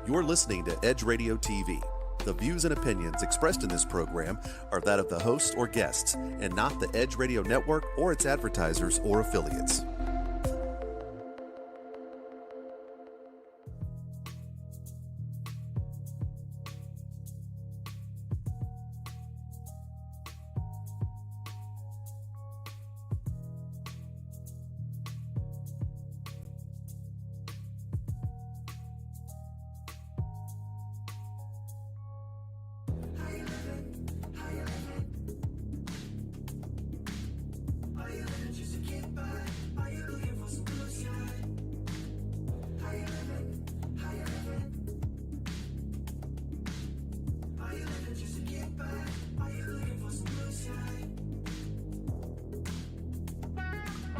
You're listening to Edge Radio TV. The views and opinions expressed in this program are that of the hosts or guests, and not the Edge Radio Network or its advertisers or affiliates.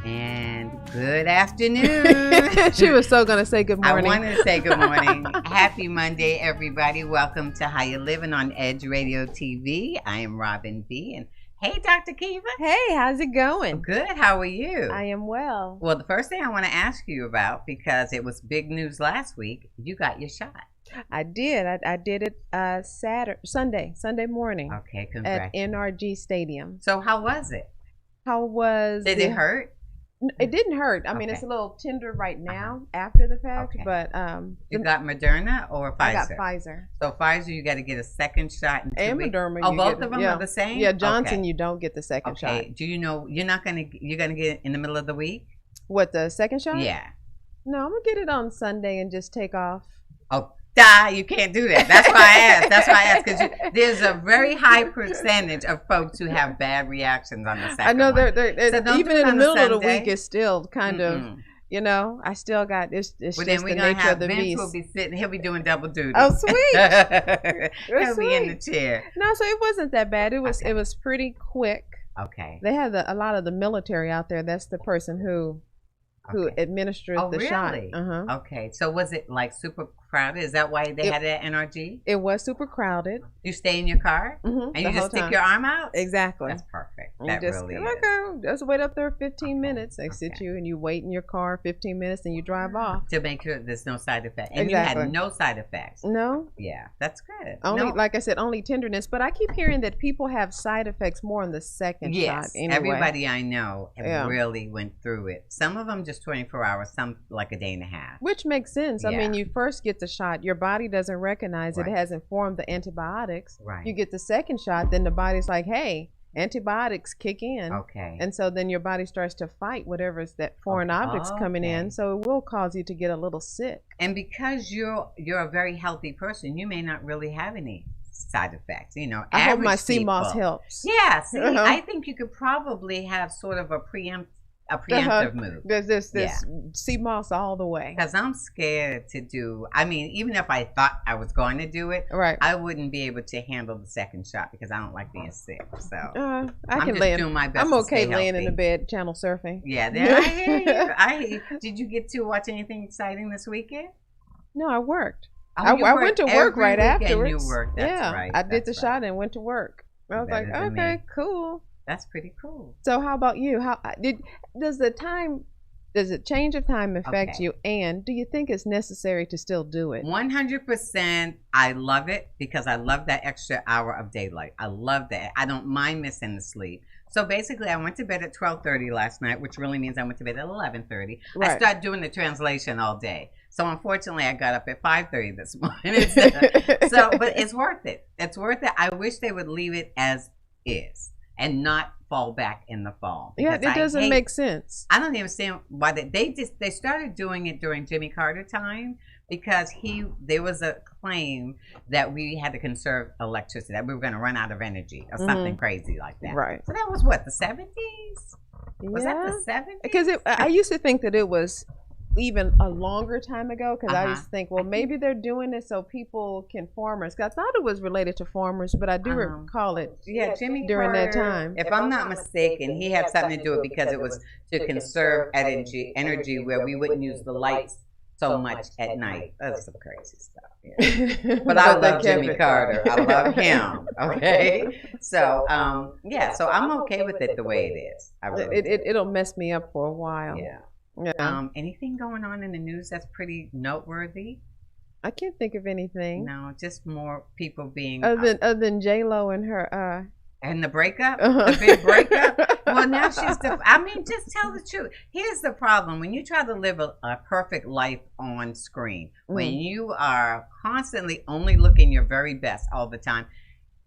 And good afternoon. She was so going to say good morning. I wanted to say good morning. Happy Monday, everybody. Welcome to How You Livin on Edge Radio TV. I am Robin B. And hey, Dr. Kiva. Hey, how's it going? Good. How are you? I am well. Well, the first thing I want to ask you about, because it was big news last week, you got your shot. I did. I did it Sunday morning. Okay, at congratulations. NRG Stadium. So how was it? How was Did it hurt? It didn't hurt. I mean, Okay. it's a little tender right now after the fact, Okay. but You got Moderna or Pfizer? I got Pfizer. So Pfizer, you got to get a second shot in 2 And weeks. Moderna. Oh, you both get- of them yeah. are the same? Yeah, Johnson, Okay. you don't get the second shot. Okay. Do you know you're gonna get it in the middle of the week? What, the second shot? Yeah. No, I'm going to get it on Sunday and just take off. Oh, you can't do that. That's why I asked. Because there's a very high percentage of folks who have bad reactions on the second I know one. they're So don't even do it in the on a middle of the Sunday. week, it's still kind of, Mm-mm. I still got, it's Well, just then the we're gonna nature have of the Vince beast. will be sitting. He'll be doing double duty. Oh, sweet. He'll be in the chair. No, so it wasn't that bad. It was Okay. it was pretty quick. Okay. They had a lot of the military out there. That's the person who Okay. administered Oh, the shot. really? Uh-huh. Okay. So was it like super crowded? Is that why they had it at NRG? It was super crowded. You stay in your car Mm-hmm. and you just stick your arm out? Exactly. That's perfect. You That just, really is. okay, just wait up there 15 Okay. minutes. They sit Okay. you and you wait in your car 15 minutes and you drive off. To make sure there's no side effects. And you Exactly. had no side effects. No, Yeah, that's good. only No. like I said, only tenderness. But I keep hearing that people have side effects more on the second shot. Yes, Anyway. everybody I know Yeah. really went through it. Some of them just 24 hours, some like a day and a half. Which makes sense. I Yeah. mean, you first get the shot, your body doesn't recognize it, Right. it hasn't formed the antibiotics. Right. You get the second shot, then the body's like, hey, antibiotics kick in. Okay. And so then your body starts to fight whatever's that foreign Okay. objects coming Okay. in. So it will cause you to get a little sick. And because you're a very healthy person, you may not really have any side effects. You know, I hope my average sea moss people- helps. Yeah, see, Uh-huh. I think you could probably have sort of a preemptive move. There's this sea moss all the way. Because I'm scared to do, I mean, even if I thought I was going to do it, Right. I wouldn't be able to handle the second shot because I don't like being sick. So I I'm can just lay doing my best I'm to okay stay laying in healthy. the bed channel surfing. Yeah, I hear you. I hear you. Did you get to watch anything exciting this weekend? No, I worked. Oh, you I worked went to work every right weekend afterwards. You worked. That's yeah, right. I did the That's shot right. and went to work. I was Better like, than okay, me. cool. That's pretty cool. So how about you? Does the change of time affect Okay. you? And do you think it's necessary to still do it? 100%. I love it because I love that extra hour of daylight. I love that. I don't mind missing the sleep. So basically, I went to bed at 12:30 last night, which really means I went to bed at 11:30. I Right. started doing the translation all day. So unfortunately, I got up at 5:30 this morning. But it's worth it. It's worth it. I wish they would leave it as is and not fall back in the fall. Yeah, because it doesn't make sense. I don't even understand why they started doing it during Jimmy Carter time because there was a claim that we had to conserve electricity, that we were going to run out of energy or something crazy like that. Right. So that was what, the 70s? Was that the 70s? Because I used to think that it was even a longer time ago because I used to think, well, maybe they're doing it so people can farmers. 'Cause I thought it was related to farmers, but I do recall it. Yeah, Jimmy during Carter, that time. if I'm not mistaken, he had something to do it because it was to conserve energy where we wouldn't use the lights so much at night. That's some crazy stuff. Yeah. But I love Jimmy Carter. I love him. Okay. So so I'm okay with it the way it is. I really It'll mess me up for a while. yeah. Yeah. Anything going on in the news that's pretty noteworthy? I can't think of anything. No, just more people being other than J-Lo and her and the breakup, the big breakup. Well, now she's I mean, just tell the truth. Here's the problem: when you try to live a perfect life on screen, when you are constantly only looking your very best all the time,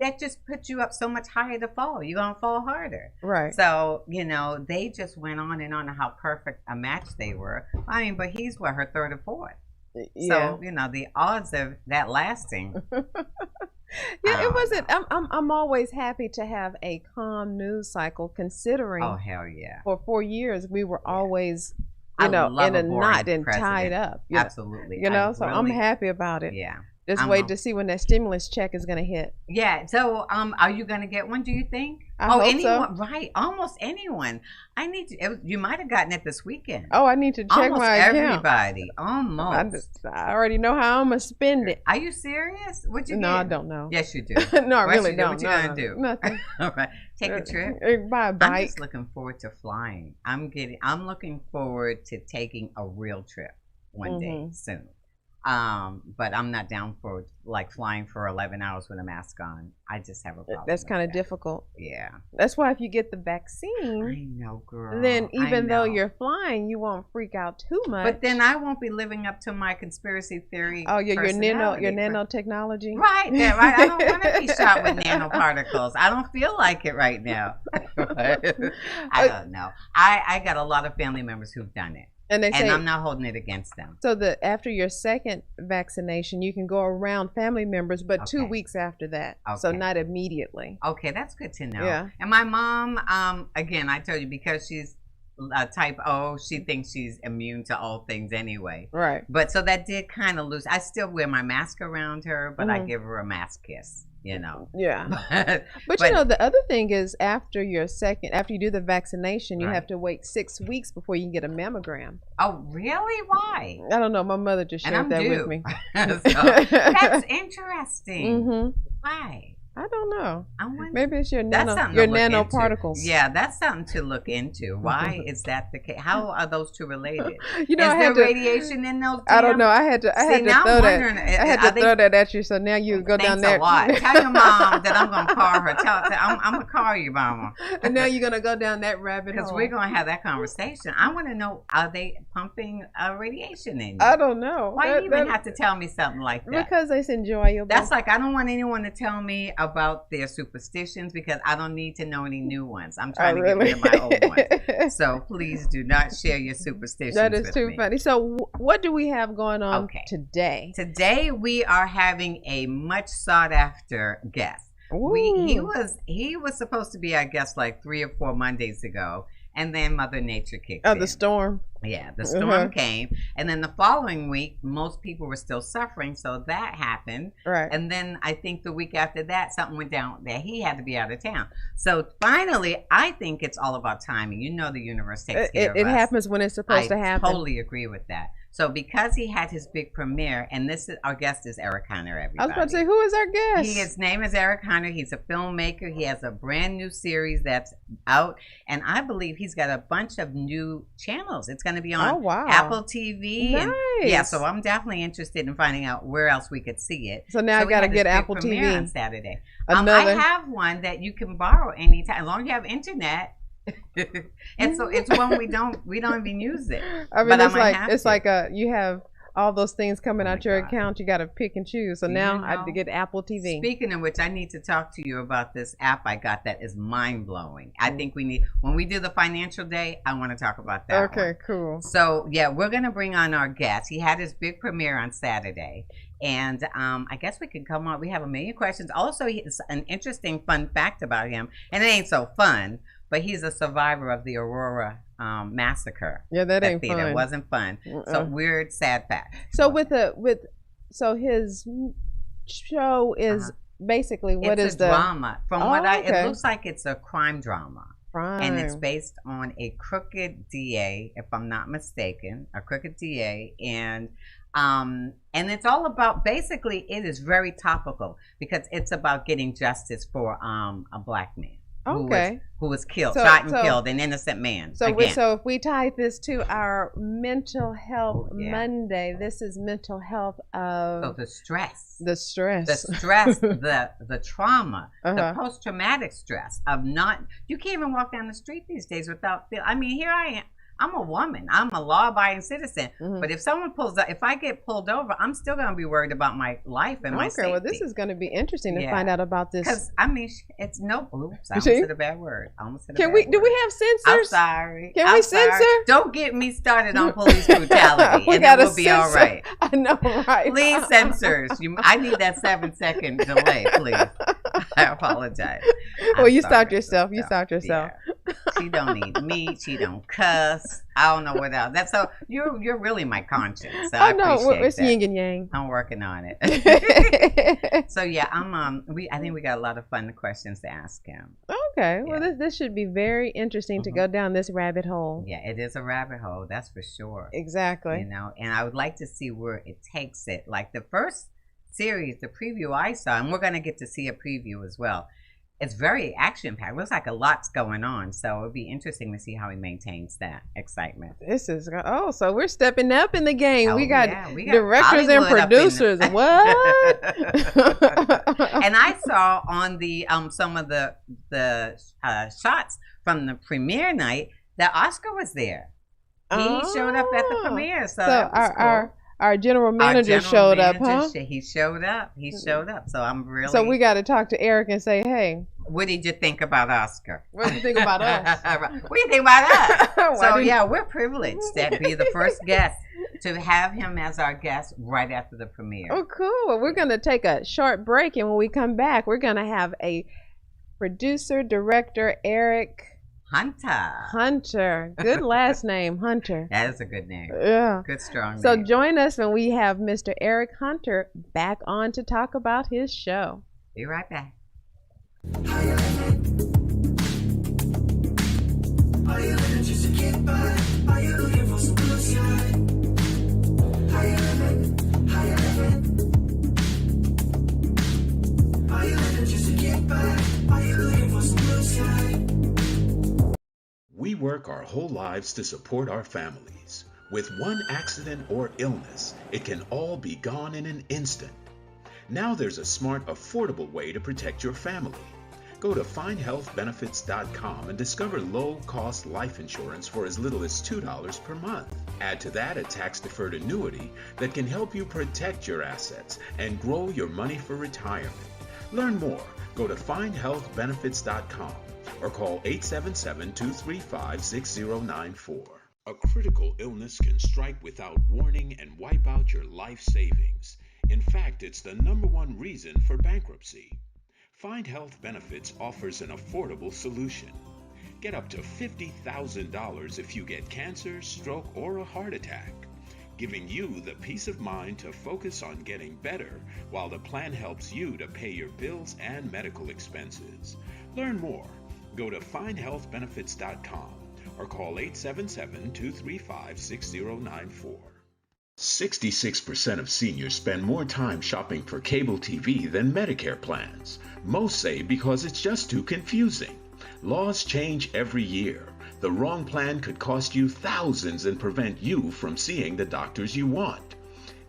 that just puts you up so much higher to fall. You're gonna fall harder. Right. So, they just went on and on how perfect a match they were. I mean, but he's her third or fourth. Yeah. So, the odds of that lasting. Yeah, it wasn't. I'm always happy to have a calm news cycle, considering. Oh, hell yeah. For 4 years, we were always, in a knot and tied up. Absolutely. So I'm happy about it. Yeah. Just wait to see when that stimulus check is going to hit. Yeah. So, are you going to get one? Do you think? I hope anyone, so. Right? Almost anyone. I need to. You might have gotten it this weekend. Oh, I need to check almost my account. Everybody. Almost. I already know how I'm gonna spend it. Are you serious? What you? No, get? I don't know. Yes, you do. No, I really don't. What you gonna do? Nothing. All right. Take a trip. Buy a bike. I'm just looking forward to flying. I'm looking forward to taking a real trip one day soon. But I'm not down for flying for 11 hours with a mask on. I just have a problem. That's kind of difficult. Yeah. That's why if you get the vaccine, I know, girl. then even though you're flying, you won't freak out too much. But then I won't be living up to my conspiracy theory. Oh, your nanotechnology. Right, there, right. I don't want to be shot with nanoparticles. I don't feel like it right now. I don't know. I got a lot of family members who've done it. And I'm not holding it against them. So after your second vaccination, you can go around family members, but 2 weeks after that. Okay. So not immediately. Okay, that's good to know. Yeah. And my mom, again, I told you, because she's type O, she thinks she's immune to all things anyway. Right. But so that did kind of lose. I still wear my mask around her, but I give her a mask kiss. Yeah. But the other thing is, after you do the vaccination, you have to wait 6 weeks before you can get a mammogram. Oh, really? Why? I don't know. My mother just shared that with me. So, that's interesting. Why? I don't know. Maybe it's your nanoparticles. Into. Yeah, that's something to look into. Why is that the case? How are those two related? Is there radiation in those? I don't know. I had to throw that at you. So now you go down there. Tell your mom that I'm gonna call her. I'm gonna call you, mama. And now you're gonna go down that rabbit hole. Because we're gonna have that conversation. I want to know: are they pumping radiation in you? I don't know. Why do you even have to tell me something like that? Because it's enjoyable. That's I don't want anyone to tell me about their superstitions, because I don't need to know any new ones. I'm trying to get rid of my old ones. So please do not share your superstitions. That is too funny. So what do we have going on today? Today we are having a much sought after guest. He was supposed to be our guest 3 or 4 Mondays ago, and then Mother Nature kicked in. Oh, the storm. Yeah, the storm came, and then the following week, most people were still suffering, so that happened. Right. And then I think the week after that, something went down that he had to be out of town. So finally, I think it's all about timing. The universe takes care of us. It happens when it's supposed to happen. I totally agree with that. So because he had his big premiere, and our guest is Eric Hunter, everybody. I was about to say, who is our guest? His name is Eric Hunter. He's a filmmaker. He has a brand new series that's out, and I believe he's got a bunch of new channels. It's going to be on Apple TV. Nice. So I'm definitely interested in finding out where else we could see it. So now I got to get Apple TV on Saturday. I have one that you can borrow anytime, as long as you have internet. And so it's one we don't even use it. I mean, it's like you have all those things coming out your account. You got to pick and choose. So now I have to get Apple TV. Speaking of which, I need to talk to you about this app I got that is mind blowing. I think when we do the financial day, I want to talk about that. Okay, cool. So yeah, we're gonna bring on our guest. He had his big premiere on Saturday. And I guess we can come on. We have a million questions. Also, an interesting fun fact about him, and it ain't so fun, but he's a survivor of the Aurora massacre. Yeah, that ain't fun. It wasn't fun. So weird, sad fact. So so his show is basically it's a drama. From it looks like it's a crime drama. And it's based on a crooked DA, if I'm not mistaken, a crooked DA, and it's all about, basically, it is very topical because it's about getting justice for a black man. who was killed, shot and killed, an innocent man. So if we tie this to our mental health Monday, this is mental health of the stress, the trauma, the post-traumatic stress of you can't even walk down the street these days without feeling. I mean, here I am. I'm a woman. I'm a law-abiding citizen. But if someone if I get pulled over, I'm still going to be worried about my life and my safety. Well, this is going to be interesting to find out about this. Because I mean, it's no. Oops, I almost said a bad word. Do we have censors? I'm sorry. Can we censor? Don't get me started on police brutality, and it will be all right. I know, right? Please, censors. I need that 7-second delay, please. I apologize. Well, you stopped yourself. You stopped yourself. Yeah. She don't eat meat. She don't cuss. I don't know what else. That's so you're really my conscience. So I appreciate it's that. Yin and yang. I'm working on it. So yeah, I think we got a lot of fun questions to ask him. Okay. Well, this should be very interesting to go down this rabbit hole. Yeah, it is a rabbit hole. That's for sure. Exactly. You know, and I would like to see where it takes it. Like the first series, the preview I saw, and we're going to get to see a preview as well. It's very action-packed. Looks like a lot's going on, so it'll be interesting to see how he maintains that excitement. This is so we're stepping up in the game. We got directors Hollywood and producers. What? And I saw on the some of the shots from the premiere night that Oscar was there. He showed up at the premiere, so that was cool. Our general manager showed up, huh? He showed up. So I'm really. So we got to talk to Eric and say, hey. What did you think about Oscar? What did you think about us? What do you think about us? So we're privileged to be the first guest to have him as our guest right after the premiere. Oh, cool. Well, we're going to take a short break, and when we come back, we're going to have a producer, director, Eric Hunter. Good last name, Hunter. That is a good name. Yeah. Good, strong name. So join us when we have Mr. Eric Hunter back on to talk about his show. Be right back. Are you living just to get by? Are you looking for some blue sky? Are you living? Are you living? Are you living just to get by? Are you looking for some blue sky? We work our whole lives to support our families. With one accident or illness, it can all be gone in an instant. Now there's a smart, affordable way to protect your family. Go to findhealthbenefits.com and discover low-cost life insurance for as little as $2 per month. Add to that a tax-deferred annuity that can help you protect your assets and grow your money for retirement. Learn more. Go to findhealthbenefits.com or call 877-235-6094. A critical illness can strike without warning and wipe out your life savings. In fact, it's the #1 reason for bankruptcy. Find Health Benefits offers an affordable solution. Get up to $50,000 if you get cancer, stroke, or a heart attack, giving you the peace of mind to focus on getting better while the plan helps you to pay your bills and medical expenses. Learn more. Go to findhealthbenefits.com or call 877-235-6094. 66% of seniors spend more time shopping for cable TV than Medicare plans. Most say because it's just too confusing. Laws change every year. The wrong plan could cost you thousands and prevent you from seeing the doctors you want.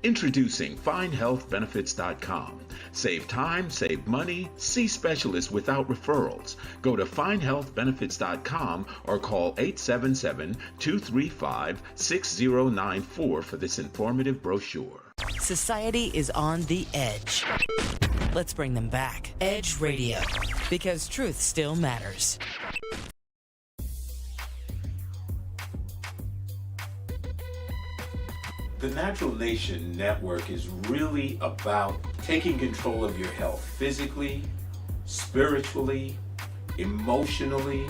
Introducing FindHealthBenefits.com. Save time, save money, see specialists without referrals. Go to FindHealthBenefits.com or call 877-235-6094 for this informative brochure. Society is on the edge. Let's bring them back. Edge Radio, because truth still matters. The Natural Nation Network is really about taking control of your health physically, spiritually, emotionally,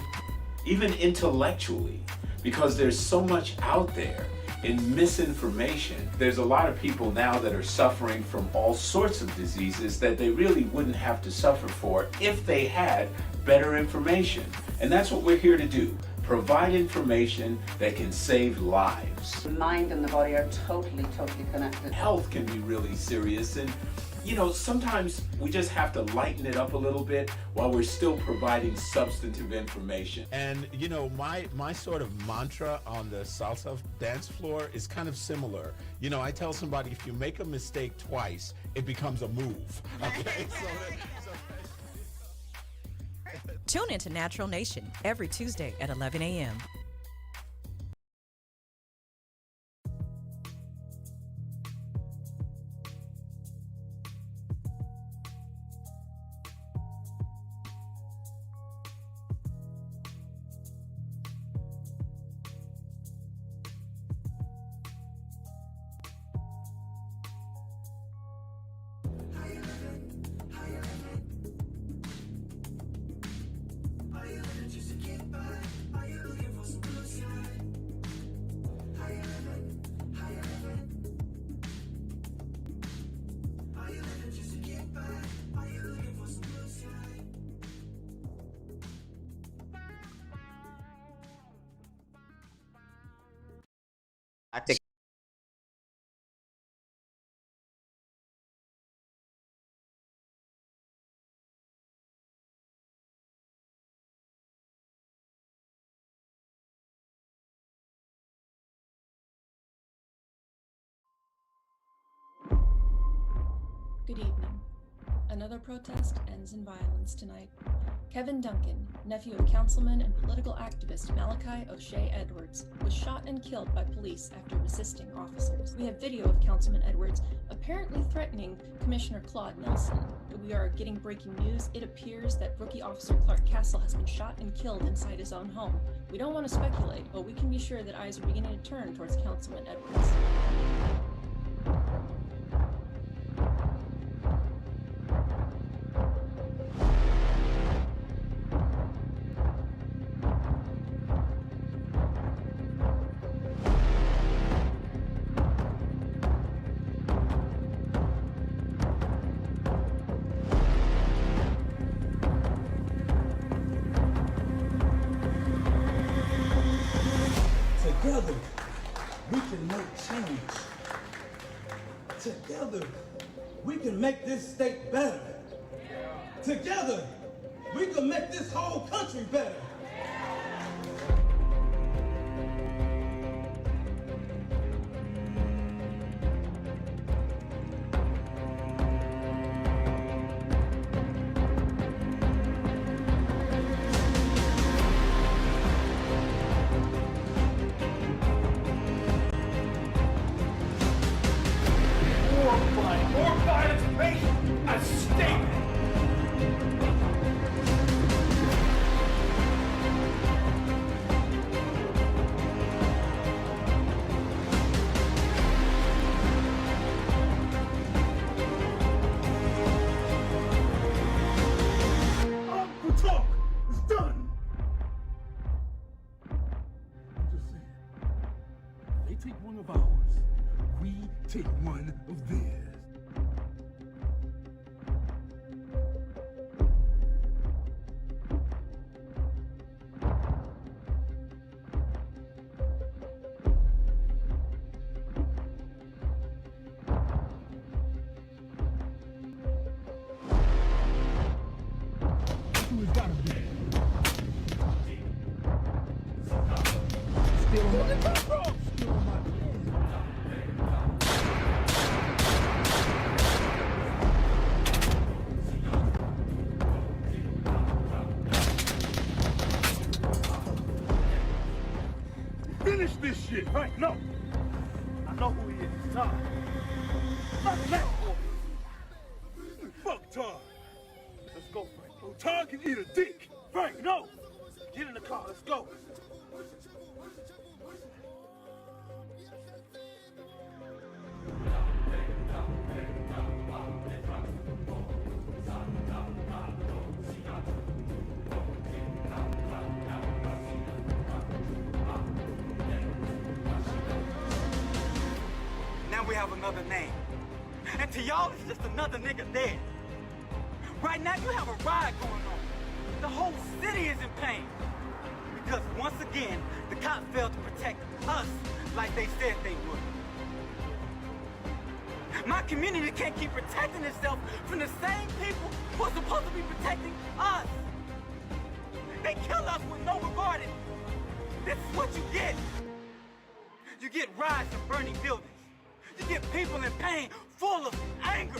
even intellectually, because there's so much out there in misinformation. There's a lot of people now that are suffering from all sorts of diseases that they really wouldn't have to suffer for if they had better information. And that's what we're here to do. Provide information that can save lives. The mind and the body are totally connected. Health can be really serious, and you know, sometimes we just have to lighten it up a little bit while we're still providing substantive information. And, you know, my sort of mantra on the salsa dance floor is kind of similar. You know, I tell somebody, if you make a mistake twice, it becomes a move. Okay? Tune into Natural Nation every Tuesday at 11 a.m. I think Good evening. Another protest ends in violence tonight. Kevin Duncan, nephew of councilman and political activist Malachi O'Shea Edwards, was shot and killed by police after resisting officers. We have video of Councilman Edwards apparently threatening Commissioner Claude Nelson. We are getting breaking news. It appears that rookie officer Clark Castle has been shot and killed inside his own home. We don't want to speculate, but we can be sure that eyes are beginning to turn towards Councilman Edwards. Together, we can make change. Together, we can make this state better. Together, we can make this whole country better. More violence, make a statement. The talk is done. I'm just saying, they take one of ours, we take one of theirs. Who has got to be? Still on my control. Still on my finish this shit, right? No. I know who he is. It's Todd. Fuck that boy. Fuck Todd. Let's go, Frank. Oh, Todd can eat a dick. Frank, no. Get in the car. Let's go. Now we have another name. And to y'all, it's just another nigga dead. Right now, you have a riot going on. The whole city is in pain. Because once again, the cops failed to protect us like they said they would. My community can't keep protecting itself from the same people who are supposed to be protecting us. They kill us with no regard. This is what you get. You get riots and burning buildings. You get people in pain, full of anger.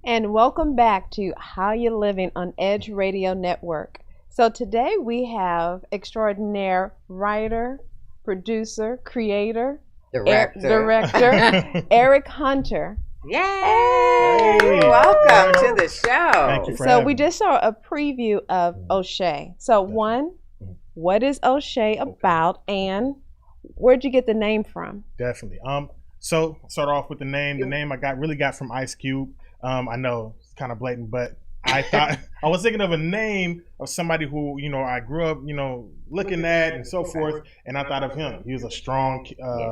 And welcome back to How You Living on Edge Radio Network. So today we have extraordinaire writer, producer, creator, director Eric Hunter. Yay! Hey. Welcome to the show. Thank you for having me. Just saw a preview of O'Shea. So what is O'Shea about, and where'd you get the name from? Definitely. So start off with the name. The name I really got from Ice Cube. I know it's kind of blatant, but I thought I was thinking of a name of somebody who, I grew up, looking at and so forth, and I thought of him. He was a strong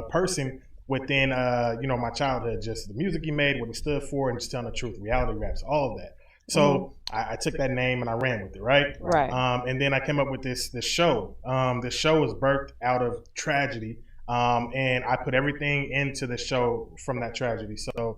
person within, my childhood. Just the music he made, what he stood for, and just telling the truth, reality raps, all of that. So I took that name and I ran with it, right? Right. And then I came up with this show. This show was birthed out of tragedy, and I put everything into the show from that tragedy. So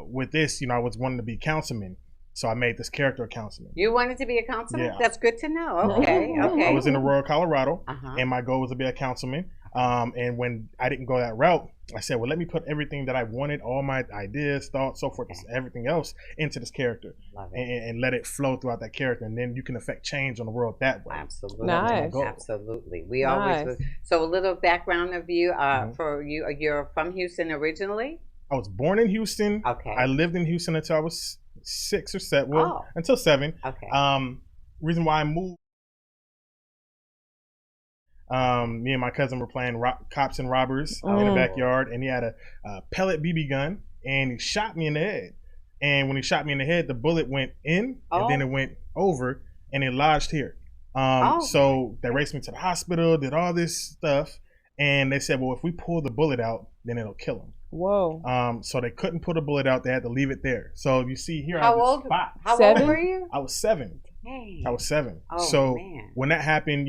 with this, I was wanting to be councilman. So I made this character a councilman. You wanted to be a councilman? Yeah. That's good to know. Okay, okay. I was in Aurora, Colorado, and my goal was to be a councilman. And when I didn't go that route, I said, well, let me put everything that I wanted, all my ideas, thoughts, so forth, everything else into this character and let it flow throughout that character. And then you can affect change on the world that way. Absolutely. Nice. Absolutely. We always, so a little background of you, for you, you're from Houston originally? I was born in Houston. Okay. I lived in Houston until I was 6 or 7, until 7. Okay. Reason why I moved, me and my cousin were playing cops and robbers in the backyard, and he had a pellet BB gun, and he shot me in the head. And when he shot me in the head, the bullet went in, and then it went over, and it lodged here. So they raced me to the hospital, did all this stuff, and they said, well, if we pull the bullet out, then it'll kill him. Whoa. So they couldn't pull the bullet out. They had to leave it there. So you see here, How old were you? I was 7. Hey. I was 7. Oh, so man. when that happened,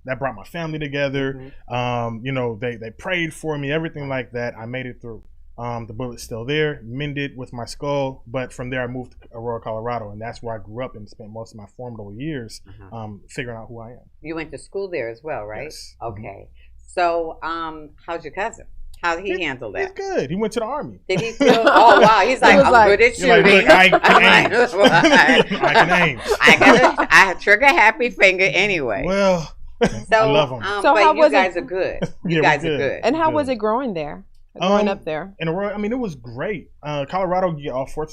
that brought my family together. They prayed for me, everything like that. I made it through. The bullet's still there, mended with my skull. But from there, I moved to Aurora, Colorado, and that's where I grew up and spent most of my formative years figuring out who I am. You went to school there as well, right? Yes. Okay. So, how's your cousin? How did he handle that? He's good. He went to the Army. Did he feel? Oh wow! He's like, I'm good at shooting. Look, I can aim. I have trigger happy finger anyway. Well, I love him. So how was you guys are good. You guys are good. And how was it growing there? Growing up there? In Aurora, it was great. Colorado, you get all four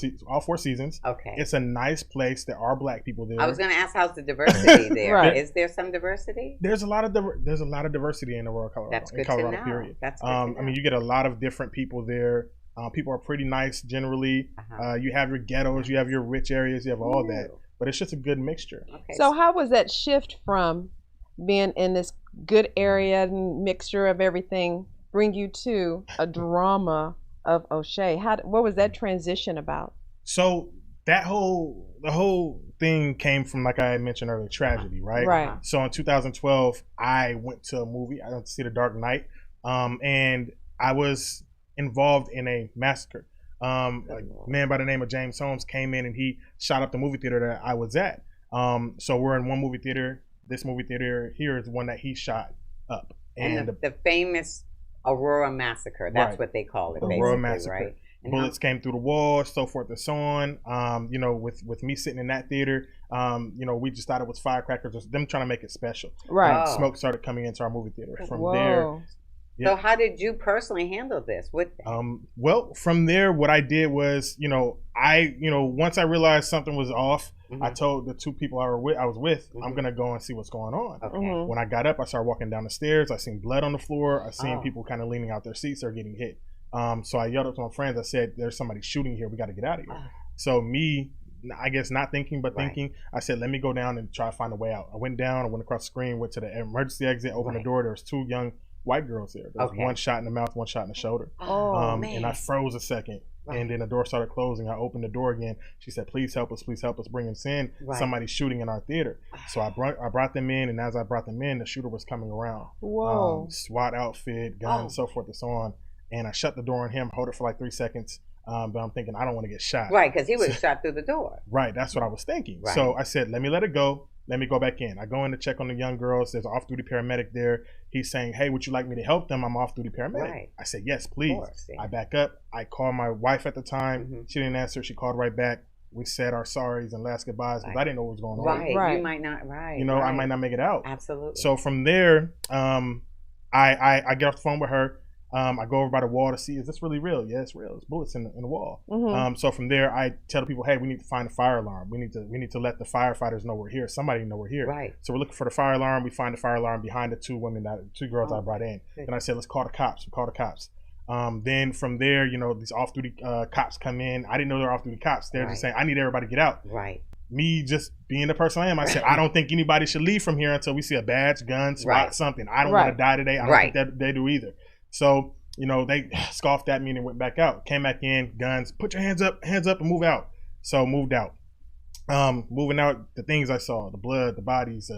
seasons. Okay. It's a nice place. There are black people there. I was going to ask, how's the diversity there? Right. Is there some diversity? There's a lot of diversity in Aurora, Colorado. That's good in Colorado, to know. Period. That's good to know. You get a lot of different people there. People are pretty nice generally. You have your ghettos, you have your rich areas, you have all that. But it's just a good mixture. Okay. So how was that shift from being in this good area and mixture of everything bring you to a drama of O'Shea? What was that transition about? So the whole thing came from, like I mentioned earlier, tragedy, right? Right. So in 2012, I went to a movie. I went to see The Dark Knight, and I was involved in a massacre. A man by the name of James Holmes came in and he shot up the movie theater that I was at. So we're in one movie theater. This movie theater here is one that he shot up. And the famous Aurora Massacre, that's what they call it, Aurora Massacre. Right? Bullets came through the wall, so forth and so on. With me sitting in that theater, we just thought it was firecrackers, or them trying to make it special. Right. Smoke started coming into our movie theater. From Whoa. there. Yeah. So how did you personally handle this? Well, from there, what I did was, once I realized something was off, I told the two people I was with, I'm gonna go and see what's going on. Okay. When I got up, I started walking down the stairs. I seen blood on the floor. I seen people kind of leaning out their seats or getting hit. So I yelled up to my friends. I said, "There's somebody shooting here. We got to get out of here." So me, I guess not thinking, but thinking, I said, "Let me go down and try to find a way out." I went down. I went across the screen, went to the emergency exit, opened the door. There was 2 young white girls there. There was one shot in the mouth, one shot in the shoulder. Oh, man. And I froze a second. Right. And then the door started closing. I opened the door again. She said, please help us, bring us in. Right. Somebody's shooting in our theater. So I brought them in, and as I brought them in, the shooter was coming around. Whoa. SWAT outfit, guns, so forth and so on. And I shut the door on him, hold it for like 3 seconds. But I'm thinking, I don't want to get shot. Right, because he would have shot through the door. Right, that's what I was thinking. Right. So I said, let me let it go. Let me go back in. I go in to check on the young girls. There's an off-duty paramedic there. He's saying, hey, would you like me to help them? I'm off-duty paramedic. Right. I said, yes, please. Course, yeah. I back up. I call my wife at the time. She didn't answer. She called right back. We said our sorries and last goodbyes because I didn't know what was going on. Right. You might not. Right. You know, I might not make it out. Absolutely. So from there, I get off the phone with her. I go over by the wall to see, is this really real? Yeah, it's real. There's bullets in the wall. So from there, I tell the people, hey, we need to find a fire alarm. We need to let the firefighters know we're here. Somebody know we're here. Right. So we're looking for the fire alarm. We find the fire alarm behind the two girls I brought in. Good. And I said, let's call the cops. We call the cops. Then from there, you know, these off-duty cops come in. I didn't know they were off-duty cops. They're just saying, I need everybody to get out. Right. Me just being the person I am, I said, I don't think anybody should leave from here until we see a badge, gun, SWAT, something. I don't want to die today. I don't think that they do either. So, you know, they scoffed at me and went back out. Came back in, guns, put your hands up and move out. So moved out. Moving out, the things I saw, the blood, the bodies,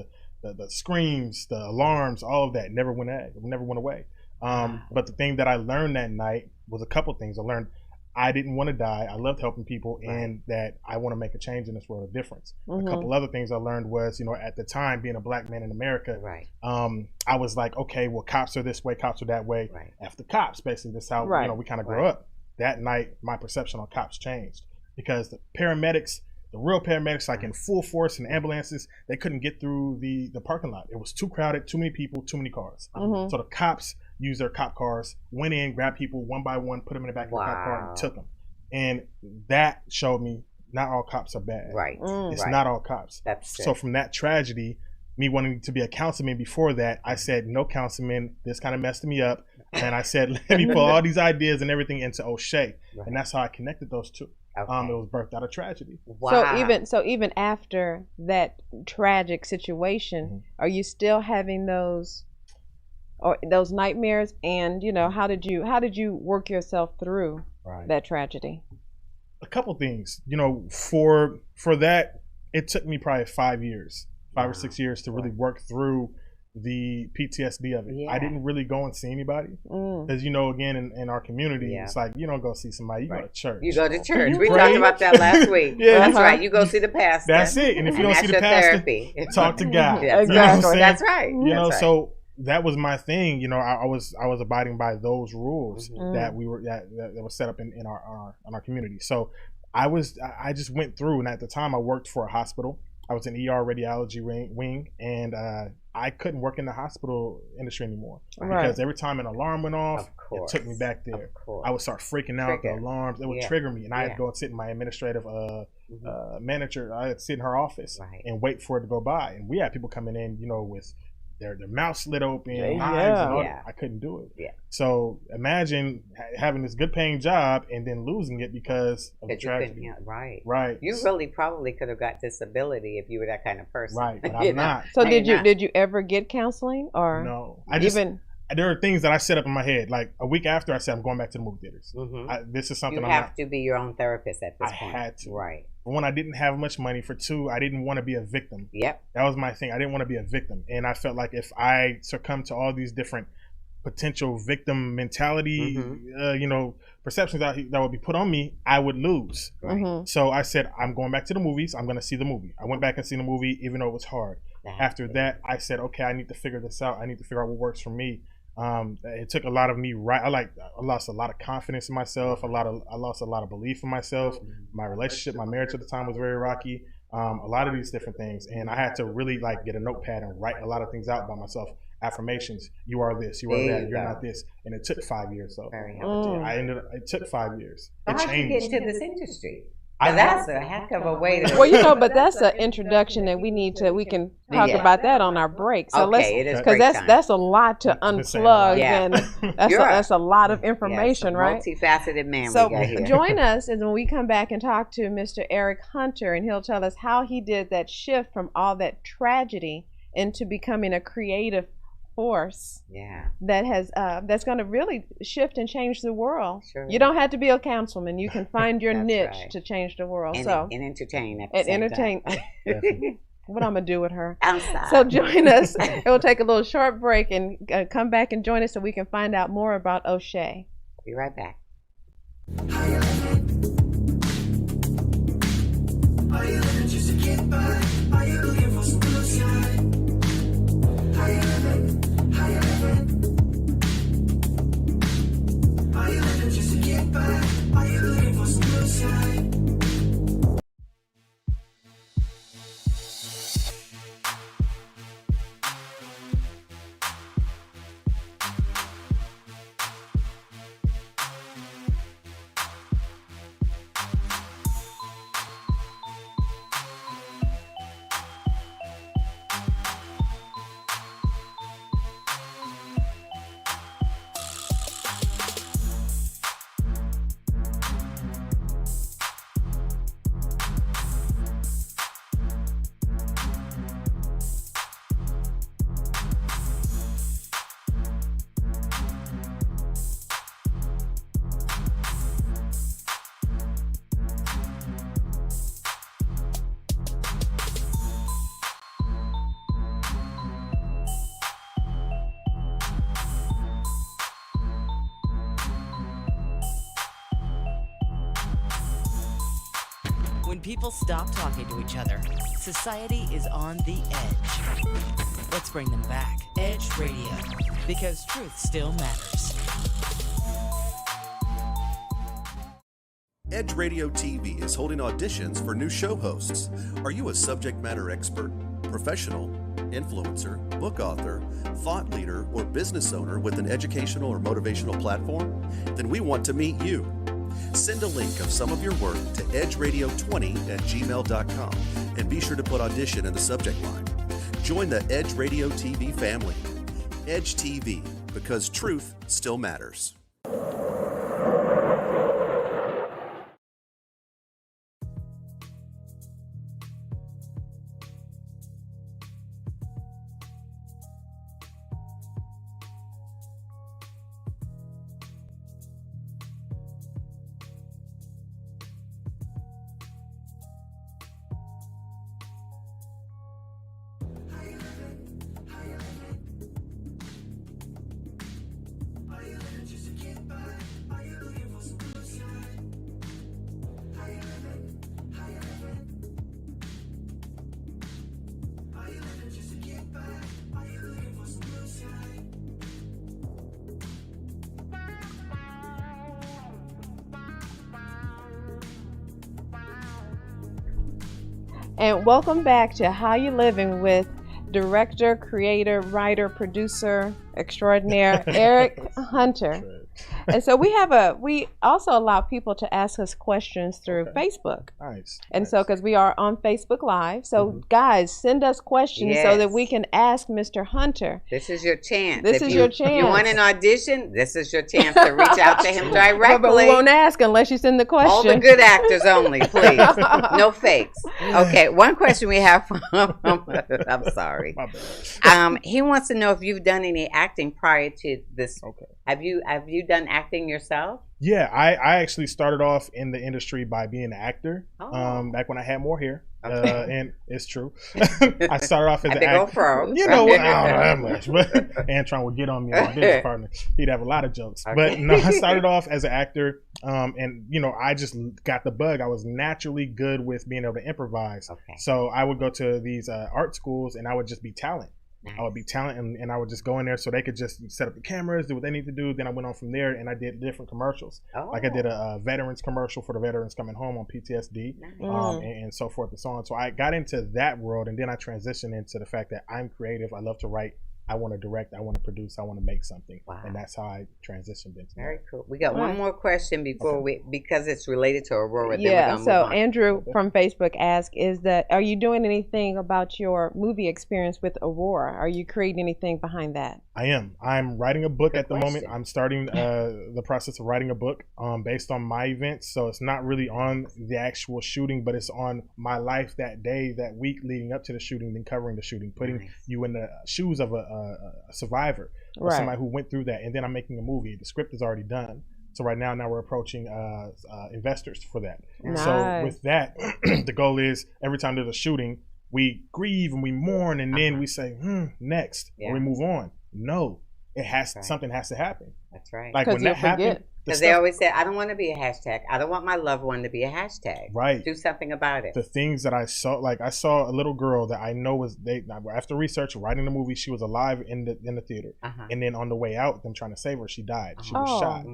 the screams, the alarms, all of that never went away. But the thing that I learned that night was a couple things. I learned I didn't want to die. I loved helping people, and that I want to make a change in this world, a difference. A couple other things I learned was, you know, at the time, being a black man in America, I was like, okay, well, cops are this way, cops are that way. After cops, basically, that's how you know we kind of grow up. That night, my perception on cops changed because the paramedics, the real paramedics, like in full force in ambulances, they couldn't get through the parking lot. It was too crowded, too many people, too many cars. So the cops used their cop cars, went in, grabbed people one by one, put them in the back of the cop car, and took them. And that showed me not all cops are bad. It's not all cops. So from that tragedy, me wanting to be a councilman before that, I said, no councilman, this kind of messed me up. And I said, let me put all these ideas and everything into O'Shea. And that's how I connected those two. It was birthed out of tragedy. So even after that tragic situation, are you still having those nightmares? And you know, how did you work yourself through that tragedy? A couple things. You know, for that, it took me probably 5 or 6 years to really work through the PTSD of it. I didn't really go and see anybody because, you know, again, in our community, it's like you don't go see somebody, you go to church. You go to church. We talked about that last week. That's right. You go see the pastor. That's it. And if you don't see the pastor, talk to God. Exactly. You know what I'm saying? That's right. You know, so that was my thing. You know, I was abiding by those rules that was set up in our community. So I just went through, and at the time I worked for a hospital. I was in ER radiology wing, and I couldn't work in the hospital industry anymore because every time an alarm went off, it took me back there. I would start freaking out. The alarms, it would trigger me, and I had to go and sit in my administrative manager. I had to sit in her office and wait for it to go by. And we had people coming in, you know, with their mouth slit open, eyes, and all that. I couldn't do it. So imagine having this good paying job and then losing it because of the tragedy. Right. You really probably could have got disability if you were that kind of person. Right, but I'm not. So did you ever get counseling or no? There are things that I set up in my head. Like a week after, I said I'm going back to the movie theaters. This is something you have to be your own therapist at this point. I had to. Right. For one, I didn't have much money. For two, I didn't want to be a victim. That was my thing. I didn't want to be a victim, and I felt like if I succumbed to all these different potential victim mentality, you know, perceptions that would be put on me, I would lose. So I said, I'm going back to the movies. I'm going to see the movie. I went back and seen the movie, even though it was hard. After that, I said, okay, I need to figure this out. I need to figure out what works for me. It took a lot of me. I lost a lot of confidence in myself. I lost a lot of belief in myself. My relationship, my marriage at the time was very rocky. A lot of these different things, and I had to really get a notepad and write a lot of things out by myself. Affirmations: you are this, you are that, you're not this. And it took 5 years. So it took 5 years. How did you get into this industry? That's a heck of a way to. Well, you know, but that's an introduction that we can talk about that on our break. So because that's a lot to unplug, and that's a lot of information, right? Multifaceted man. So we got here. Join us, and when we come back and talk to Mr. Eric Hunter, and he'll tell us how he did that shift from all that tragedy into becoming a creative force. Yeah. That has that's going to really shift and change the world. Sure. You don't have to be a councilman. You can find your That's niche right. to change the world. And, so and entertain at the and same entertain. time. What I'm gonna do with her? I'm sorry. So join us. It will take a little short break and come back and join us so we can find out more about O'Shea. Be right back. Are you living just to get by? Are you looking for some blue sky? How you living? How you living? Are you living just to get by? Are you looking for some blue sky? When people stop talking to each other, society is on the edge. Let's bring them back. Edge Radio, because truth still matters. Edge Radio TV is holding auditions for new show hosts. Are you a subject matter expert, professional, influencer, book author, thought leader, or business owner with an educational or motivational platform? Then we want to meet you. Send a link of some of your work to edgeradio20@gmail.com and be sure to put audition in the subject line. Join the Edge Radio TV family. Edge TV, because truth still matters. And welcome back to How You Living with director, creator, writer, producer extraordinaire Eric Hunter. And so we also allow people to ask us questions through Facebook. Nice. And so, because we are on Facebook Live, so guys, send us questions so that we can ask Mr. Hunter. This is your chance. This is your chance. You want an audition? This is your chance to reach out to him directly. But we won't ask unless you send the question. All the good actors only, please. No fakes. Okay, one question we have from I'm sorry. He wants to know if you've done any acting prior to this. Okay. Have you done acting yourself? Yeah, I actually started off in the industry by being an actor. Back when I had more hair. And it's true. I started off as an actor. You know what? I don't know that much. But Antron would get on me, my business partner. He'd have a lot of jokes. Okay. But no, I started off as an actor. And, you know, I just got the bug. I was naturally good with being able to improvise. Okay. So I would go to these art schools and I would just be talent. Nice. I would be talent and I would just go in there so they could just set up the cameras, do what they need to do. Then I went on from there and I did different commercials. Like I did a veterans commercial for the veterans coming home on PTSD. Nice. And so forth and so on. So I got into that world and then I transitioned into the fact that I'm creative. I love to write. I want to direct, I want to produce, I want to make something. Wow. And that's how I transitioned into Very cool. We got one more question before because it's related to Aurora. Yeah, so Andrew from Facebook asked, are you doing anything about your movie experience with Aurora? Are you creating anything behind that? I am. I'm writing a book at the moment. I'm starting the process of writing a book based on my events. So it's not really on the actual shooting, but it's on my life that day, that week leading up to the shooting, then covering the shooting, putting you in the shoes of a a survivor or somebody who went through that, and then I'm making a movie. The script is already done. So right now we're approaching investors for that. Nice. So with that, the goal is every time there's a shooting, we grieve and we mourn, and then we say, next, and we move on. No, something has to happen. That's right. Like when that happened, because they always say, I don't want to be a hashtag. I don't want my loved one to be a hashtag. Right. Do something about it. The things that I saw, like I saw a little girl that I know after research, writing the movie, she was alive in the theater. And then on the way out, them trying to save her, she died. She was shot.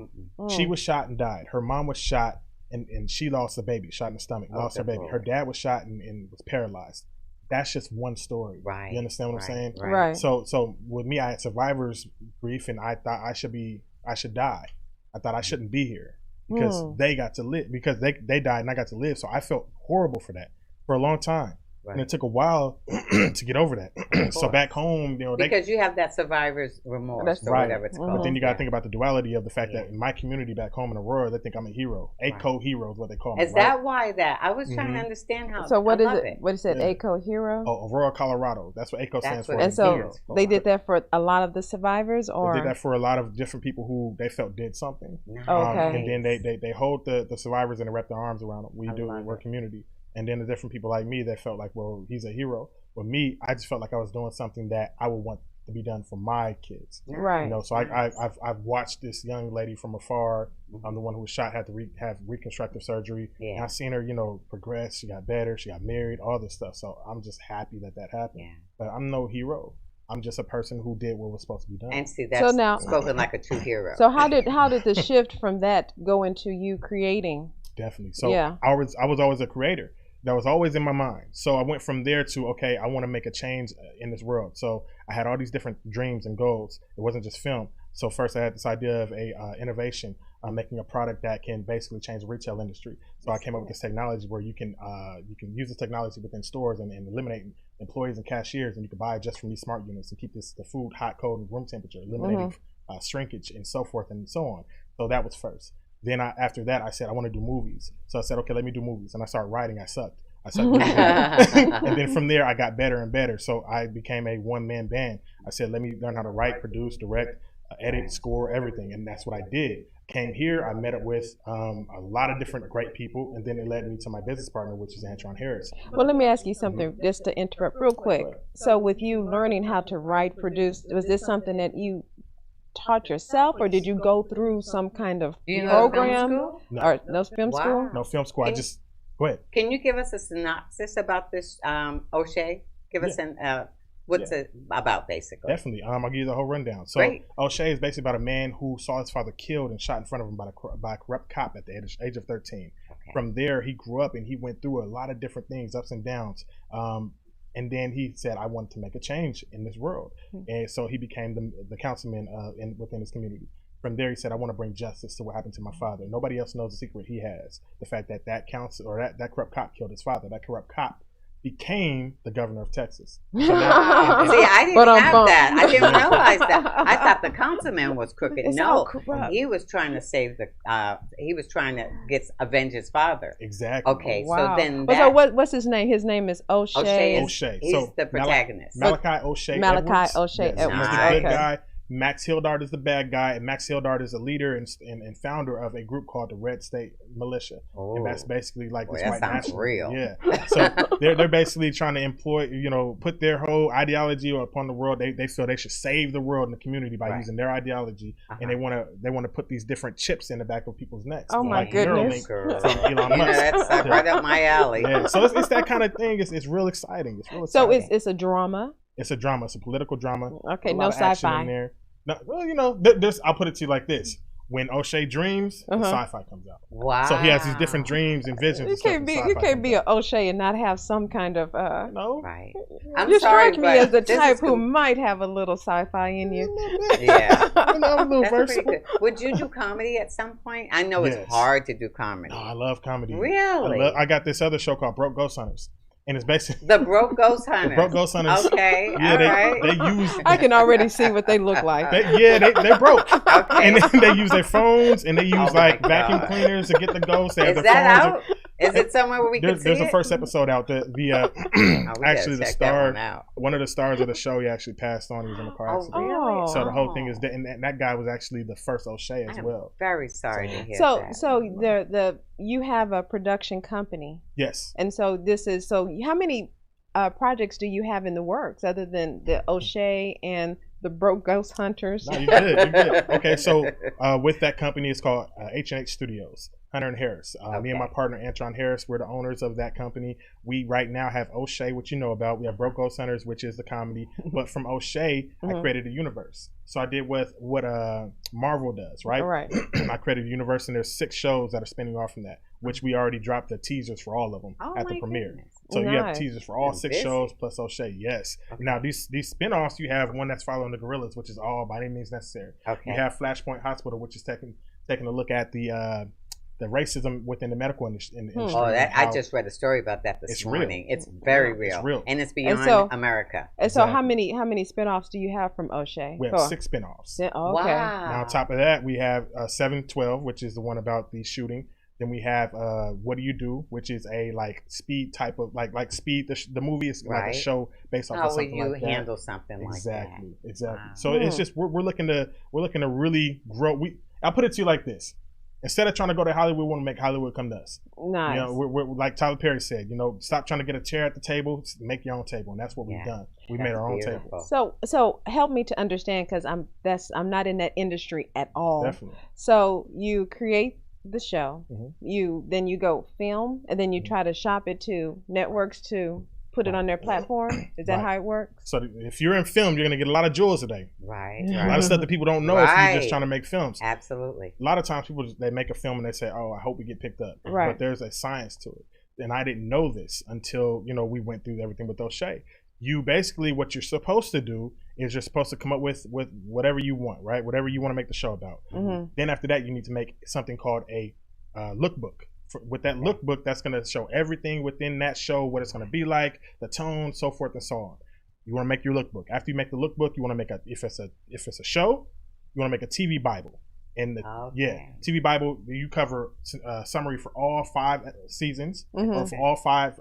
She was shot and died. Her mom was shot and she lost a baby, shot in the stomach, lost her baby. Her dad was shot and was paralyzed. That's just one story. Right. You understand what I'm saying? Right. So with me, I had survivor's grief, and I thought I should die. I thought I shouldn't be here because they got to live, because they died and I got to live. So I felt horrible for that for a long time. Right. And it took a while to get over that. So back home, because you have that survivor's remorse or whatever it's called. But then you got to think about the duality of the fact that in my community back home in Aurora, they think I'm a hero. ACO-hero is what they call me. Is that why that? I was trying to understand how. So what is it? What is it? ACO-hero? Oh, Aurora, Colorado. That's what ACO stands for. And so they did that for a lot of the survivors, or they did that for a lot of different people who they felt did something. Okay. And then they hold the survivors and they wrap their arms around them. We're a community. And then the different people like me that felt like, well, he's a hero. With me, I just felt like I was doing something that I would want to be done for my kids. Right. So I've watched this young lady from afar. I'm the one who was shot, had to have reconstructive surgery. Yeah. And I've seen her, progress. She got better. She got married. All this stuff. So I'm just happy that happened. Yeah. But I'm no hero. I'm just a person who did what was supposed to be done. And see, that's spoken like a true hero. So how did the shift from that go into you creating? Definitely. So I was always a creator. That was always in my mind. So I went from there to, okay, I want to make a change in this world. So I had all these different dreams and goals. It wasn't just film. So first I had this idea of a innovation, making a product that can basically change the retail industry. So I came up with this technology where you can use this technology within stores and eliminate employees and cashiers, and you can buy it just from these smart units and keep the food hot, cold, and room temperature, eliminating shrinkage and so forth and so on. So that was first. Then after that, I said, I want to do movies. So I said, okay, let me do movies. And I started writing. I sucked. And then from there, I got better and better. So I became a one-man band. I said, let me learn how to write, produce, direct, edit, score, everything. And that's what I did. Came here, I met up with a lot of different great people. And then it led me to my business partner, which is Antron Harris. Well, let me ask you something, just to interrupt real quick. So with you learning how to write, produce, was this something that you taught yourself, or did you go through some kind of program? Or no film school? No film school. Go ahead. Can you give us a synopsis about this O'Shea? Give us what's it about, basically? Definitely. I'll give you the whole rundown. So O'Shea is basically about a man who saw his father killed and shot in front of him by a corrupt cop at the age of 13. Okay. From there, he grew up and he went through a lot of different things, ups and downs. And then he said, I want to make a change in this world. And so he became the councilman within his community. From there, he said, I want to bring justice to what happened to my father. Nobody else knows the secret he has. The fact that council or that corrupt cop killed his father. That corrupt cop became the governor of Texas. So see, I didn't have that. I didn't realize that. I thought the councilman was crooked. No, he was trying to save he was trying to avenge his father. Exactly. Okay, so then so what's his name? His name is O'Shea. He's the protagonist. Malachi O'Shea. Malachi O'Shea Edwards. He's the good guy. Max Hildart is the bad guy, and Max Hildart is a leader and founder of a group called the Red State Militia. Oh. And that's basically like this white national. Real. Yeah. So they're basically trying to employ, put their whole ideology upon the world. They feel they should save the world and the community by using their ideology, and they want to put these different chips in the back of people's necks. Oh my goodness! From Elon Musk. That's right up my alley. Yeah. So it's that kind of thing. It's real exciting. It's real exciting. So it's a drama. It's a drama. It's a political drama. Okay, no sci-fi. In there. No, well, I'll put it to you like this: when O'Shea dreams, sci-fi comes out. Wow! So he has these different dreams and visions. You can't be an O'Shea and not have some kind of no. Right. You strike me as the type who might have a little sci-fi in you. Yeah. A little That's pretty good. Would you do comedy at some point? I know it's hard to do comedy. No, I love comedy. Really? I got this other show called Broke Ghost Hunters. And it's basically the Broke Ghost Hunters. The Broke Ghost Hunters. Okay, yeah, they use. I can already see what they look like. They broke. Okay. And then they use their phones and they use vacuum cleaners to get the ghosts. They have Is that phones. out? Is it somewhere where we can see There's it? a first episode out. Actually, the check that star, one out. one of the stars of the show, he actually passed on. He was in a car accident. Really? So the whole thing is that, and that guy was actually the first O'Shea as well. Very sorry to hear So that. so you have a production company. Yes. And so how many projects do you have in the works other than the O'Shea and the Broke Ghost Hunters? No, you good. You good. Okay, so with that company, it's called H&H Studios, Hunter and Harris. Me and my partner, Antron Harris, we're the owners of that company. We right now have O'Shea, which you know about. We have Broke Ghost Hunters, which is the comedy. But from O'Shea, I created a universe. So I did what Marvel does, right? Right. I created a universe, and there's 6 shows that are spinning off from that, which we already dropped the teasers for all of them at the premiere. Goodness. So you have Nice. teasers for all 6 shows plus O'Shea. Yes. Okay. Now these spin-offs, you have one that's following the Gorillas, which is all by any means necessary. Okay. You have Flashpoint Hospital, which is taking a look at the racism within the medical industry. Oh, I just read a story about that this morning. It's very real. It's real. And it's beyond America. And so how many spinoffs do you have from O'Shea? We have 6 spinoffs. Okay. Wow. Now on top of that, we have 712, which is the one about the shooting. Then we have What Do You Do, which is a like Speed type of like Speed. The movie is like a show based off of something like that. How would you handle something like that? Exactly. Wow. So it's just we're looking to really grow. I'll put it to you like this: instead of trying to go to Hollywood, we want to make Hollywood come to us. Nice. You know, we're like Tyler Perry said. You know, stop trying to get a chair at the table. Make your own table, and that's what we've done. We made our own table. So help me to understand, because I'm not in that industry at all. Definitely. So you create the show, Mm-hmm. you go film, and then you try to shop it to networks to put it on their platform. Is that how it works? So if you're in film, you're gonna get a lot of jewels today. Right. A lot of stuff that people don't know if you're just trying to make films. Absolutely. A lot of times people they make a film and they say, "Oh, I hope we get picked up." Right. But there's a science to it, and I didn't know this until we went through everything with O'Shea. You basically what you're supposed to do is you're supposed to come up with whatever you want, right? Whatever you want to make the show about. Mm-hmm. Then after that, you need to make something called a lookbook. With that lookbook, that's going to show everything within that show, what it's going to be like, the tone, so forth and so on. You want to make your lookbook. After you make the lookbook, you want to make if it's a show, you want to make a TV Bible. And TV Bible, you cover summary for all 5 seasons, or for all 5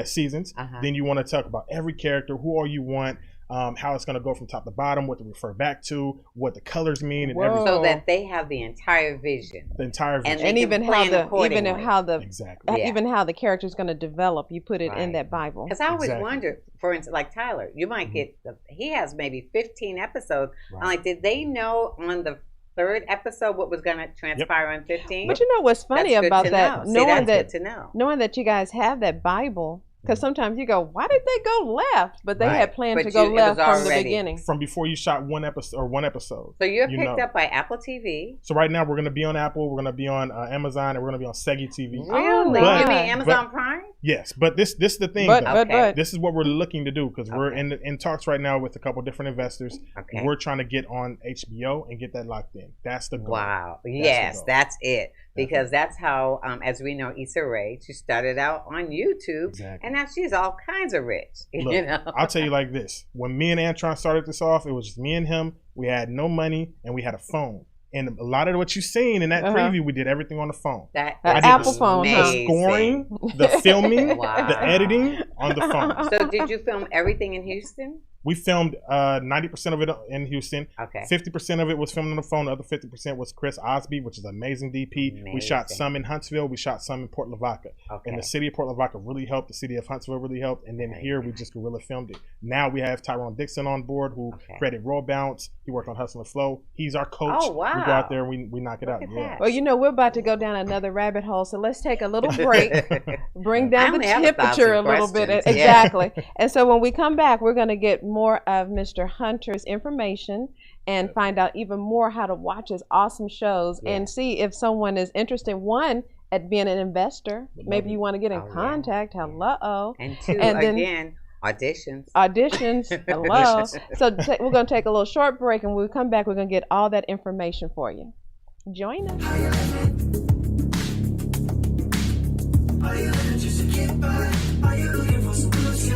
seasons. Then you want to talk about every character, who all you want, how it's going to go from top to bottom, what to refer back to, what the colors mean, and everything. So that they have the entire vision. The entire vision. And even how the exactly. even how the character is going to develop, you put it in that Bible. Because I always wonder, for instance, like Tyler, you might get he has maybe 15 episodes. Right. I'm like, did they know on the 3rd episode what was going to transpire on 15? But you know what's funny That's good about to that? know. Knowing that's good to know. Knowing that you guys have that Bible. Because sometimes you go, why did they go left? But they had planned to go left from the beginning. From before you shot one episode. So you're picked up by Apple TV. So right now we're going to be on Apple, we're going to be on Amazon, and we're going to be on Segi TV. Really? You mean Amazon Prime? Yes, but this is the thing. But this is what we're looking to do because we're in talks right now with a couple different investors. Okay. We're trying to get on HBO and get that locked in. That's the goal. Wow. Yes, that's it. Because that's how, as we know, Issa Rae, she started out on YouTube, and now she's all kinds of rich. Look, you know? I'll tell you like this: when me and Antron started this off, it was just me and him. We had no money, and we had a phone. And a lot of what you've seen in that preview, we did everything on the phone. That Apple phone, the scoring, the filming, the editing on the phone. So did you film everything in Houston? We filmed 90% of it in Houston. Okay. 50% of it was filmed on the phone. The other 50% was Chris Osby, which is an amazing DP. We shot some in Huntsville. We shot some in Port Lavaca. Okay. And the city of Port Lavaca really helped. The city of Huntsville really helped. And then here we just guerrilla filmed it. Now we have Tyrone Dixon on board who created Roll Bounce. He worked on Hustle and Flow. He's our coach. Oh, wow. We go out there and we knock it out. Yeah. Well, you know, we're about to go down another rabbit hole, so let's take a little break, bring down the temperature a little bit. Exactly. And so when we come back, we're going to get more of Mr. Hunter's information and find out even more how to watch his awesome shows and see if someone is interested, one, at being an investor. Maybe you want to get in contact. Hello. And two, again, auditions. Hello. So we're going to take a little short break, and when we come back, we're going to get all that information for you. Join us. Are you living just to get by? Are you looking for some blue sky?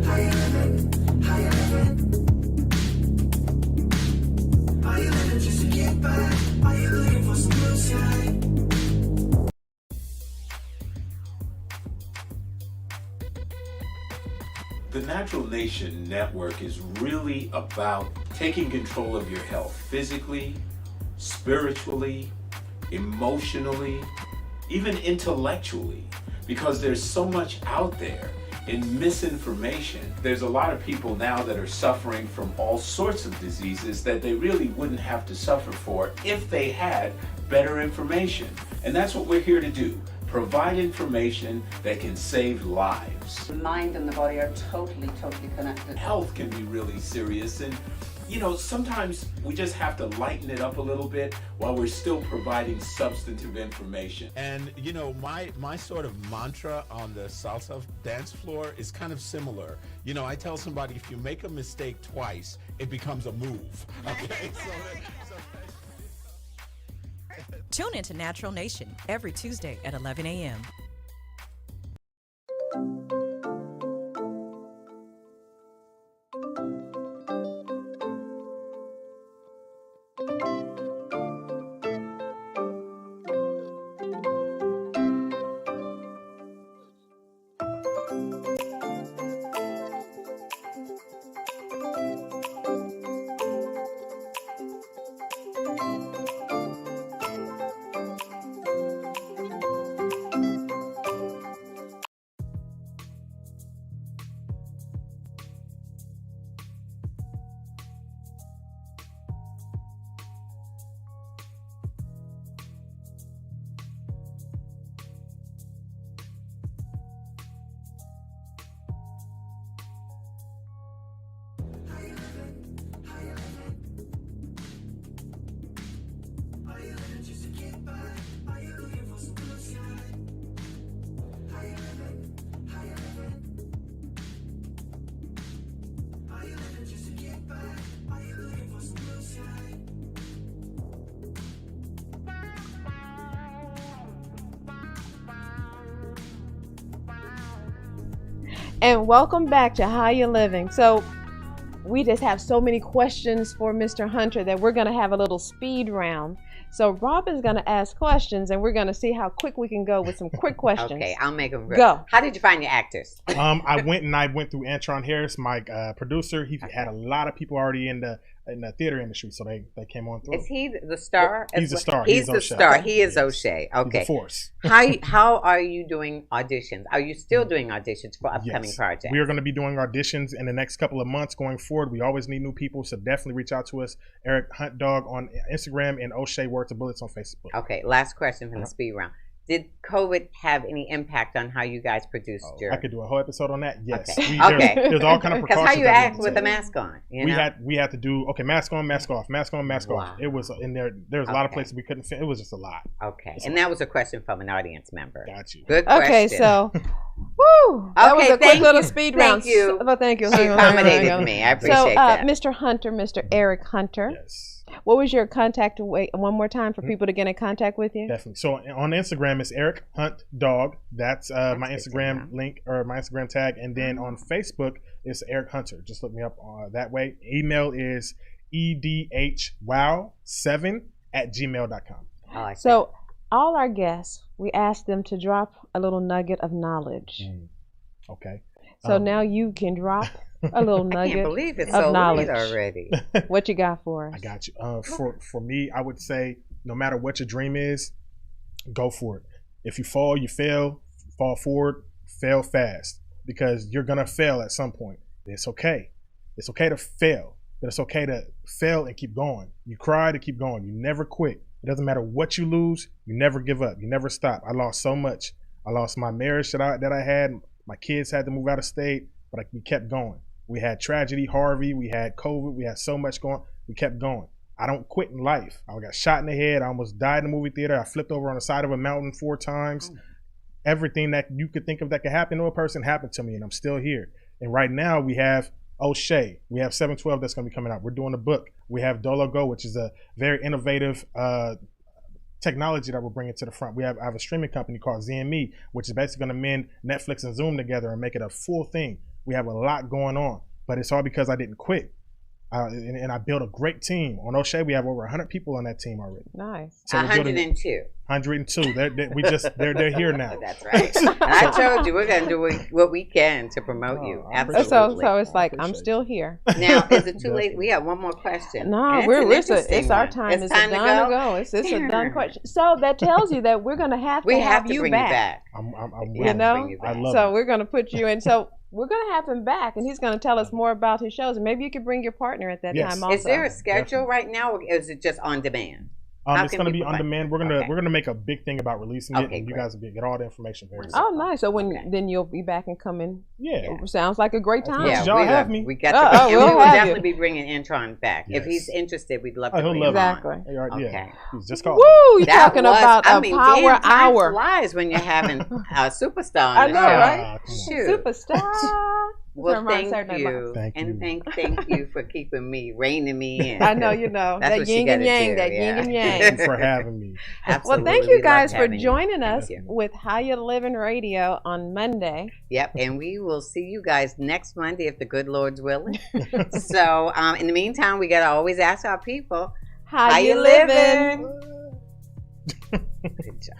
How you living? How you living? Are you living just to get by? Are you looking for some blue sky? The Natural Nation Network is really about taking control of your health physically, spiritually, emotionally, even intellectually, because there's so much out there in misinformation. There's a lot of people now that are suffering from all sorts of diseases that they really wouldn't have to suffer for if they had better information. And that's what we're here to do. Provide information that can save lives. The mind and the body are totally connected. Health can be really serious, and sometimes we just have to lighten it up a little bit while we're still providing substantive information. And my sort of mantra on the salsa dance floor is kind of similar. I tell somebody, if you make a mistake twice, it becomes a move. Okay. Tune into Natural Nation every Tuesday at 11 a.m. And welcome back to How You Living. So we just have so many questions for Mr. Hunter that we're going to have a little speed round. So Robin's going to ask questions, and we're going to see how quick we can go with some quick questions. Okay, I'll make them go. How did you find your actors? I went through Antron Harris, my producer. He had a lot of people already in the theater industry, so they came on through. Is he the star? He's the star. He's the star. He is O'Shea. Okay. He's the force. How are you doing auditions? Are you still doing auditions for upcoming projects? We are going to be doing auditions in the next couple of months going forward. We always need new people, so definitely reach out to us. Eric Hunt Dog on Instagram and O'Shea Word to Bullets on Facebook. Okay, last question from the speed round. Did COVID have any impact on how you guys produced your? I could do a whole episode on that. Yes. Okay. There's all kind of precautions. Because how you act with the mask on? We had to do mask on, mask off, mask on, mask off. It was in there. There's a lot of places we couldn't fit. It was just a lot. Okay, and that was a question from an audience member. Got you. Good question. Okay, so woo, that was a quick little speed round. Thank you. Thank you. She accommodated me. I appreciate that. Mr. Hunter, Mr. Eric Hunter. Yes. What was your contact one more time for people to get in contact with you? Definitely. So on Instagram, it's Eric Hunt Dog. That's my Instagram link or my Instagram tag. And then on Facebook, it's Eric Hunter. Just look me up that way. Email is edhwow7@gmail.com. So all our guests, we asked them to drop a little nugget of knowledge. Okay. So now you can drop a little nugget I can't believe it's of so knowledge late already. What you got for us? I got you. For me, I would say no matter what your dream is, go for it. If you fall, you fail. Fall forward, fail fast, because you're gonna fail at some point. It's okay. It's okay to fail, but it's okay to fail and keep going. You cry to keep going. You never quit. It doesn't matter what you lose. You never give up. You never stop. I lost so much. I lost my marriage that I had. My kids had to move out of state, but we kept going. We had tragedy, Harvey. We had COVID. We had so much going. We kept going. I don't quit in life. I got shot in the head. I almost died in the movie theater. I flipped over on the side of a mountain 4 times. Everything that you could think of that could happen to a person happened to me, and I'm still here. And right now we have O'Shea. We have 712 that's going to be coming out. We're doing a book. We have Dolo Go, which is a very innovative technology that we're bringing to the front. I have a streaming company called ZME, which is basically going to mend Netflix and Zoom together and make it a full thing. We have a lot going on, but it's all because I didn't quit. And I built a great team. On O'Shea, we have over 100 people on that team already. Nice. So 102. 102. They're here now. That's right. And I told you we're gonna do what we can to promote you. Absolutely. So it's like I'm still here. Now, is it too late? We have one more question. No, it's our time. It's time to go. It's a done question. So that tells you that we're gonna have to have you bring back. I'm you know, I love so it. we're gonna put you in. So we're gonna have him back, and he's gonna tell us more about his shows. And maybe you could bring your partner at that time also. Is there a schedule right now, or is it just on demand? It's going to be on demand. We're gonna make a big thing about releasing it, and you guys will get all the information very soon. Oh, nice. So then you'll be back and coming. Yeah, sounds like a great time. Yeah, y'all have me. We got to, and we will definitely be bringing Intron back. Yes. If he's interested, we'd love to bring him on. Okay. He's just called. Woo! You're talking about a power hour. Time flies when you're having a superstar on I the know, show. right? Shoot. Superstar. Well, thank you. Thank you for keeping me, reining me in. I know, you know. That's that yin and yang, that yin and yang. Thank you for having me. Absolutely. Well, thank you guys for you. joining us with How You Livin' Radio on Monday. Yep, and we will see you guys next Monday if the good Lord's willing. So, in the meantime, we got to always ask our people, How you living? Good job.